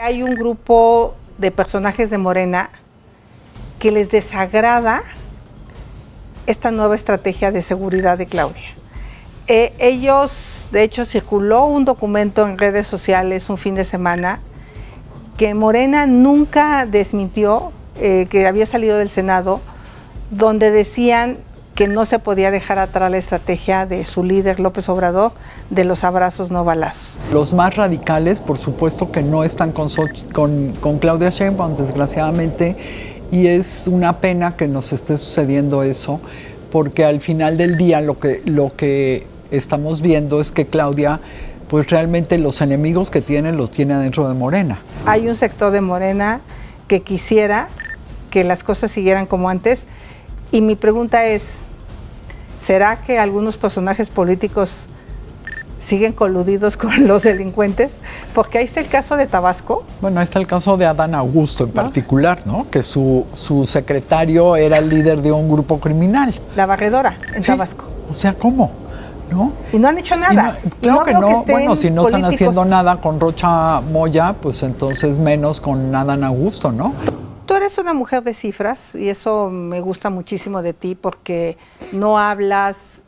Hay un grupo de personajes de Morena que les desagrada esta nueva estrategia de seguridad de Claudia. Ellos, de hecho, circuló un documento en redes sociales un fin de semana que Morena nunca desmintió, que había salido del Senado, donde decían que no se podía dejar atrás la estrategia de su líder López Obrador de los abrazos no balazos. Los más radicales, por supuesto que no están con Claudia Sheinbaum, desgraciadamente, y es una pena que nos esté sucediendo eso, porque al final del día lo que estamos viendo es que Claudia, pues realmente los enemigos que tiene los tiene adentro de Morena. Hay un sector de Morena que quisiera que las cosas siguieran como antes, y mi pregunta es, ¿será que algunos personajes políticos siguen coludidos con los delincuentes? Porque ahí está el caso de Tabasco. Bueno, ahí está el caso de Adán Augusto en particular, ¿no? Que su secretario era el líder de un grupo criminal. La barredora en Tabasco. O sea, ¿cómo? ¿No? Y no han hecho nada. Claro que no. Bueno, si no están haciendo nada con Rocha Moya, pues entonces menos con Adán Augusto, ¿no? Tú eres una mujer de cifras y eso me gusta muchísimo de ti porque no hablas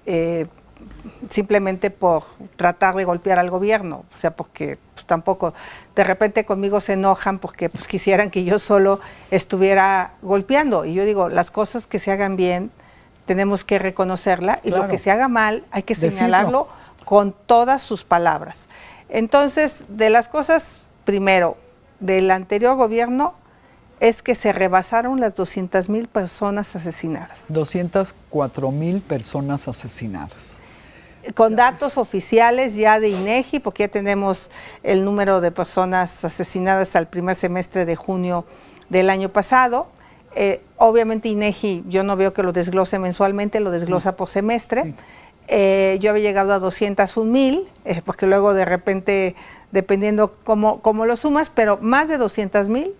simplemente por tratar de golpear al gobierno, o sea, porque pues, tampoco, de repente conmigo se enojan porque pues quisieran que yo solo estuviera golpeando, y yo digo, las cosas que se hagan bien tenemos que reconocerla, y claro, lo que se haga mal hay que señalarlo con todas sus palabras. Entonces, de las cosas, primero, del anterior gobierno, es que se rebasaron las 200,000 personas asesinadas. 204,000 personas asesinadas. Con datos oficiales ya de INEGI, porque ya tenemos el número de personas asesinadas al primer semestre de junio del año pasado. Obviamente INEGI, yo no veo que lo desglose mensualmente, lo desglosa por semestre. Sí. Yo había llegado a 201,000, porque luego de repente, dependiendo cómo lo sumas, pero más de 200,000,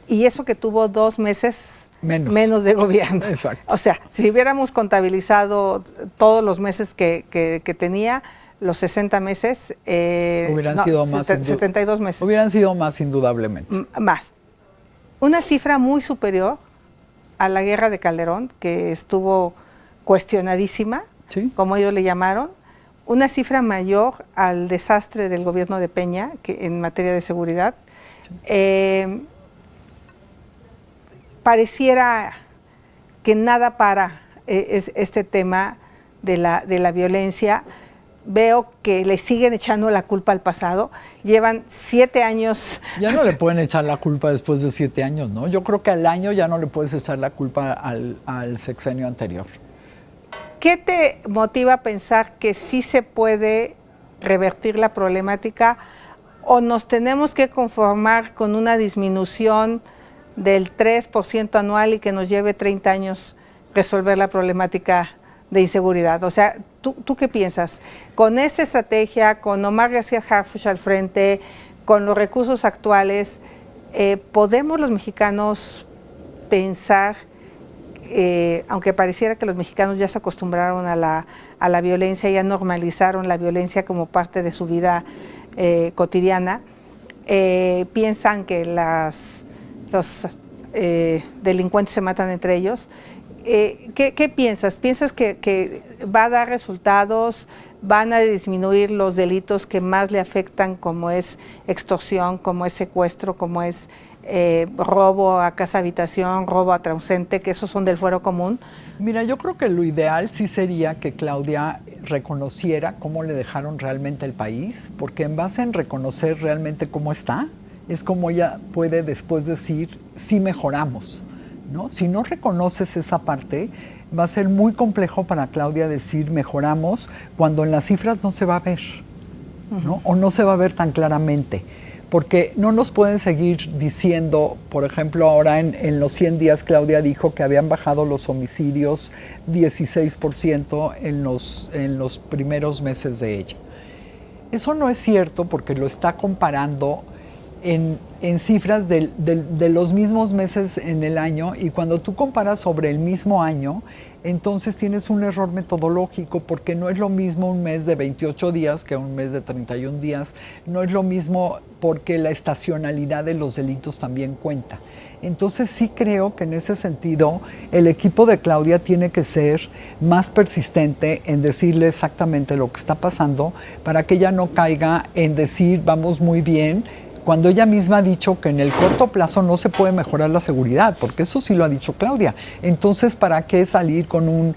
y eso que tuvo 2 meses menos de gobierno. Exacto. O sea, si hubiéramos contabilizado todos los meses que tenía, los 60 meses... hubieran sido más. 72 meses. Hubieran sido más, indudablemente. Más. Una cifra muy superior a la guerra de Calderón, que estuvo cuestionadísima, ¿sí?, como ellos le llamaron. Una cifra mayor al desastre del gobierno de Peña, que en materia de seguridad. Sí. Pareciera que nada para este tema de la violencia. Veo que le siguen echando la culpa al pasado. Llevan 7 años. Ya no le pueden echar la culpa después de 7 años, ¿no? Yo creo que al año ya no le puedes echar la culpa al sexenio anterior. ¿Qué te motiva a pensar que sí se puede revertir la problemática, o nos tenemos que conformar con una disminución del 3% anual y que nos lleve 30 años resolver la problemática de inseguridad? O sea, ¿tú qué piensas? Con esta estrategia, con Omar García Harfuch al frente, con los recursos actuales, ¿podemos los mexicanos pensar, aunque pareciera que los mexicanos ya se acostumbraron a la violencia, ya normalizaron la violencia como parte de su vida cotidiana, piensan que los delincuentes se matan entre ellos? ¿Qué piensas? ¿Piensas que va a dar resultados? ¿Van a disminuir los delitos que más le afectan, como es extorsión, como es secuestro, como es robo a casa habitación, robo a transeúnte, que esos son del fuero común? Mira, yo creo que lo ideal sí sería que Claudia reconociera cómo le dejaron realmente el país, porque en base en reconocer realmente cómo está, es como ella puede después decir, sí mejoramos, ¿no? Si no reconoces esa parte, va a ser muy complejo para Claudia decir mejoramos cuando en las cifras no se va a ver, ¿no? O no se va a ver tan claramente, porque no nos pueden seguir diciendo, por ejemplo, ahora en los 100 días Claudia dijo que habían bajado los homicidios 16% en los primeros meses de ella. Eso no es cierto, porque lo está comparando en cifras de los mismos meses en el año, y cuando tú comparas sobre el mismo año, entonces tienes un error metodológico, porque no es lo mismo un mes de 28 días que un mes de 31 días, no es lo mismo porque la estacionalidad de los delitos también cuenta. Entonces sí creo que en ese sentido el equipo de Claudia tiene que ser más persistente en decirle exactamente lo que está pasando para que ella no caiga en decir vamos muy bien, cuando ella misma ha dicho que en el corto plazo no se puede mejorar la seguridad, porque eso sí lo ha dicho Claudia. Entonces, ¿para qué salir con un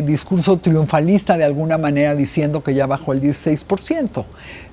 discurso triunfalista de alguna manera diciendo que ya bajó el 16%?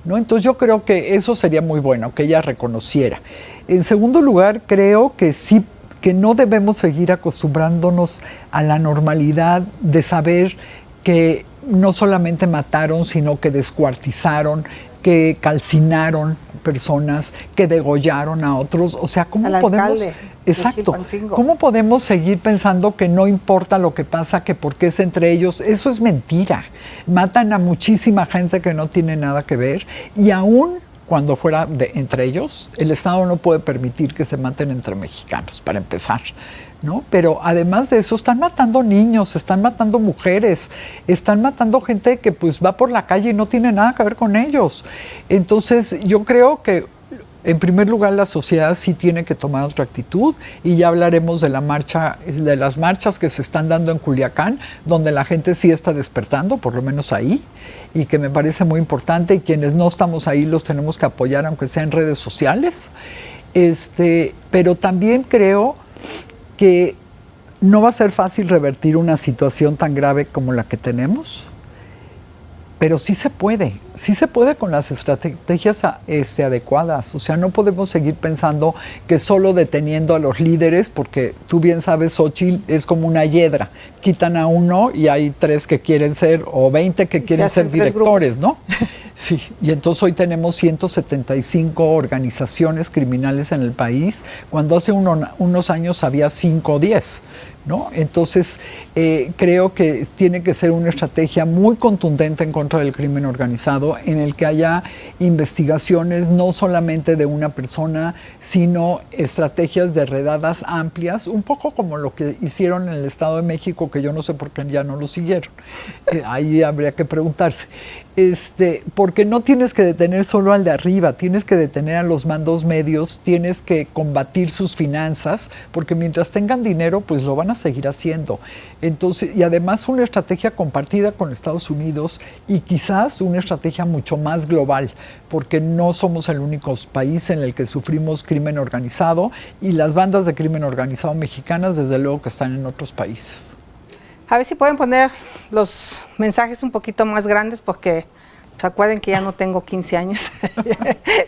¿No? Entonces yo creo que eso sería muy bueno, que ella reconociera. En segundo lugar, creo que sí, que no debemos seguir acostumbrándonos a la normalidad de saber que no solamente mataron, sino que descuartizaron, que calcinaron personas, que degollaron a otros. O sea, ¿cómo podemos? Exacto. ¿Cómo podemos seguir pensando que no importa lo que pasa, que porque es entre ellos? Eso es mentira. Matan a muchísima gente que no tiene nada que ver, y aún cuando fuera entre ellos, el Estado no puede permitir que se maten entre mexicanos, para empezar, ¿no? Pero además de eso, están matando niños, están matando mujeres, están matando gente que pues va por la calle y no tiene nada que ver con ellos. Entonces, yo creo que en primer lugar, la sociedad sí tiene que tomar otra actitud, y ya hablaremos de la marcha, de las marchas que se están dando en Culiacán, donde la gente sí está despertando, por lo menos ahí, y que me parece muy importante, y quienes no estamos ahí los tenemos que apoyar, aunque sea en redes sociales. Pero también creo que no va a ser fácil revertir una situación tan grave como la que tenemos, pero sí se puede con las estrategias adecuadas. O sea, no podemos seguir pensando que solo deteniendo a los líderes, porque tú bien sabes, Xochitl es como una hiedra, quitan a uno y hay 3 que quieren ser, o 20 que quieren ser directores, ¿no? Sí, y entonces hoy tenemos 175 organizaciones criminales en el país, cuando hace unos años había 5 o 10, ¿no? Entonces, creo que tiene que ser una estrategia muy contundente en contra del crimen organizado, en el que haya investigaciones no solamente de una persona, sino estrategias de redadas amplias, un poco como lo que hicieron en el Estado de México, que yo no sé por qué ya no lo siguieron. Ahí habría que preguntarse. Porque no tienes que detener solo al de arriba, tienes que detener a los mandos medios, tienes que combatir sus finanzas, porque mientras tengan dinero, pues lo van a seguir haciendo. Entonces, y además una estrategia compartida con Estados Unidos, y quizás una estrategia mucho más global, porque no somos el único país en el que sufrimos crimen organizado, y las bandas de crimen organizado mexicanas, desde luego que están en otros países. A ver si pueden poner los mensajes un poquito más grandes, porque se acuerden que ya no tengo 15 años.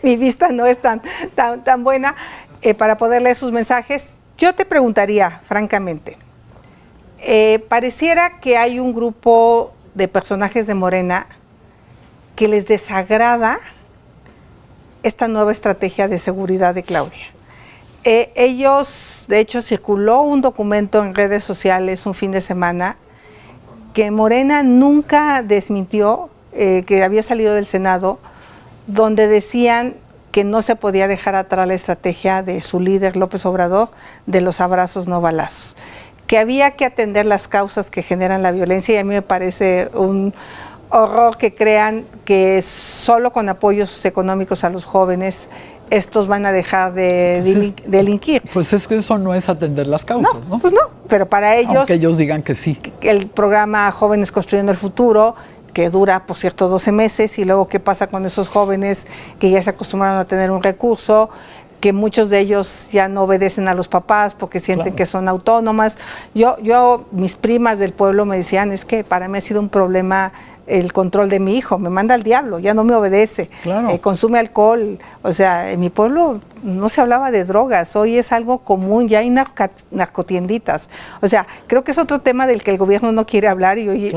Mi vista no es tan buena para poder leer sus mensajes. Yo te preguntaría, francamente, pareciera que hay un grupo de personajes de Morena que les desagrada esta nueva estrategia de seguridad de Claudia. Ellos, de hecho, circuló un documento en redes sociales un fin de semana que Morena nunca desmintió, que había salido del Senado, donde decían que no se podía dejar atrás la estrategia de su líder López Obrador de los abrazos no balazos, que había que atender las causas que generan la violencia, y a mí me parece un horror que crean que solo con apoyos económicos a los jóvenes estos van a dejar de delinquir. Pues es que eso no es atender las causas, ¿no? Pues no, pero para ellos... Aunque ellos digan que sí. El programa Jóvenes Construyendo el Futuro, que dura, por cierto, 12 meses, y luego qué pasa con esos jóvenes que ya se acostumbraron a tener un recurso, que muchos de ellos ya no obedecen a los papás porque sienten que son autónomas. Mis primas del pueblo me decían, es que para mí ha sido un problema el control de mi hijo, me manda al diablo, ya no me obedece, consume alcohol. O sea, en mi pueblo no se hablaba de drogas, hoy es algo común, ya hay narcotienditas. O sea, creo que es otro tema del que el gobierno no quiere hablar, y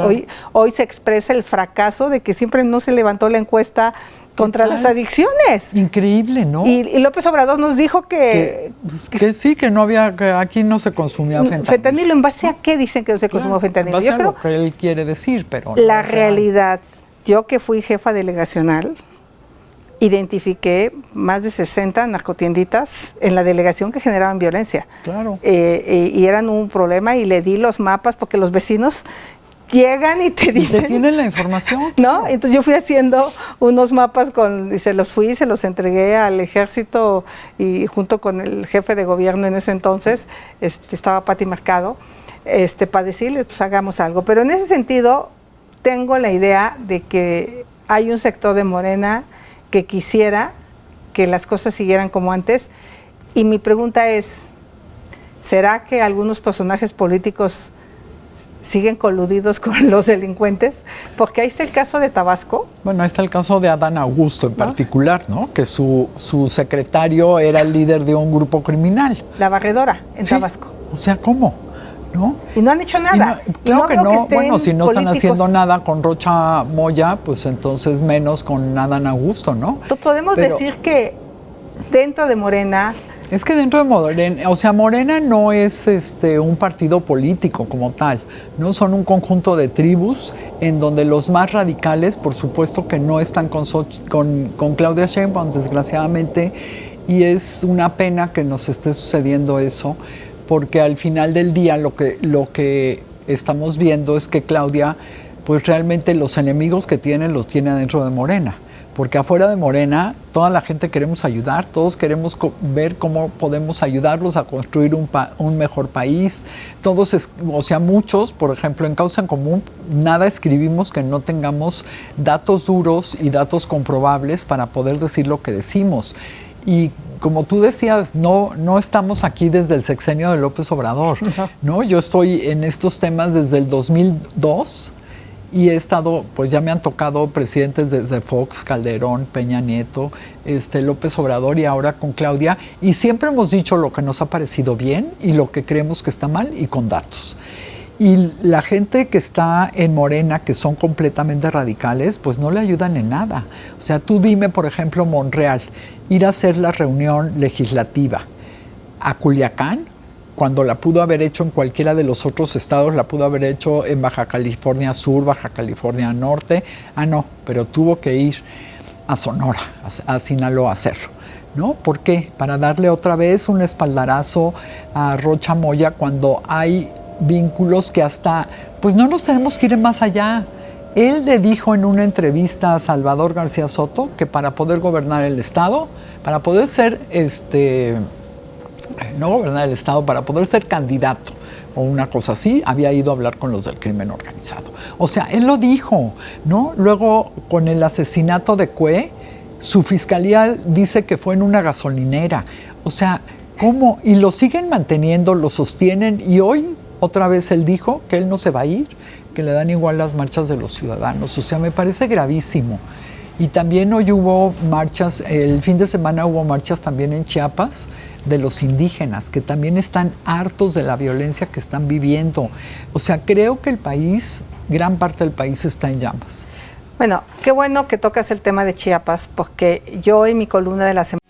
hoy se expresa el fracaso de que siempre no se levantó la encuesta contra las adicciones. Increíble, ¿no? Y López Obrador nos dijo que sí, que no había, que aquí no se consumía fentanilo. ¿Fentanilo en base a qué dicen que no se consumió fentanilo? En base a lo que él quiere decir, pero... La realidad, yo que fui jefa delegacional, identifiqué más de 60 narcotienditas en la delegación que generaban violencia. Claro. Y eran un problema y le di los mapas porque los vecinos llegan y te dicen... ¿Y te tienen la información? ¿No? Entonces yo fui haciendo unos mapas y se los entregué al ejército y junto con el jefe de gobierno en ese entonces, estaba Pati Mercado, para decirles, pues hagamos algo. Pero en ese sentido, tengo la idea de que hay un sector de Morena que quisiera que las cosas siguieran como antes. Y mi pregunta es, ¿será que algunos personajes políticos siguen coludidos con los delincuentes? Porque ahí está el caso de Tabasco. Bueno, ahí está el caso de Adán Augusto en particular, ¿no? Que su secretario era el líder de un grupo criminal. La Barredora en Tabasco. O sea, ¿cómo? ¿No? Y no han hecho nada. Claro que no. Bueno, si no están haciendo nada con Rocha Moya, pues entonces menos con Adán Augusto, ¿no? Podemos decir que dentro de Morena... Es que dentro de Morena, o sea, Morena no es un partido político como tal, ¿no? Son un conjunto de tribus en donde los más radicales, por supuesto que no están con Claudia Sheinbaum, desgraciadamente, y es una pena que nos esté sucediendo eso, porque al final del día lo que estamos viendo es que Claudia, pues realmente los enemigos que tiene los tiene adentro de Morena. Porque afuera de Morena, toda la gente queremos ayudar, todos queremos ver cómo podemos ayudarlos a construir un mejor país. Todos, o sea, muchos, por ejemplo, en Causa en Común, nada escribimos que no tengamos datos duros y datos comprobables para poder decir lo que decimos. Y como tú decías, no estamos aquí desde el sexenio de López Obrador, ¿no? Yo estoy en estos temas desde el 2002. Y he estado, pues ya me han tocado presidentes desde Fox, Calderón, Peña Nieto, López Obrador y ahora con Claudia. Y siempre hemos dicho lo que nos ha parecido bien y lo que creemos que está mal y con datos. Y la gente que está en Morena, que son completamente radicales, pues no le ayudan en nada. O sea, tú dime, por ejemplo, Monreal, ir a hacer la reunión legislativa a Culiacán, cuando la pudo haber hecho en cualquiera de los otros estados, la pudo haber hecho en Baja California Sur, Baja California Norte. No, pero tuvo que ir a Sonora, a Sinaloa a hacerlo, ¿no? ¿Por qué? Para darle otra vez un espaldarazo a Rocha Moya cuando hay vínculos que hasta, pues no nos tenemos que ir más allá. Él le dijo en una entrevista a Salvador García Soto que para poder gobernar el estado, para poder ser no gobernar el estado, para poder ser candidato o una cosa así, había ido a hablar con los del crimen organizado. O sea, él lo dijo, ¿no? Luego, con el asesinato de Cue, su fiscalía dice que fue en una gasolinera. O sea, ¿cómo? Y lo siguen manteniendo, lo sostienen, y hoy otra vez él dijo que él no se va a ir, que le dan igual las marchas de los ciudadanos. O sea, me parece gravísimo. Y también hoy hubo marchas, el fin de semana hubo marchas también en Chiapas de los indígenas, que también están hartos de la violencia que están viviendo. O sea, creo que el país, gran parte del país está en llamas. Bueno, qué bueno que tocas el tema de Chiapas, porque yo en mi columna de la semana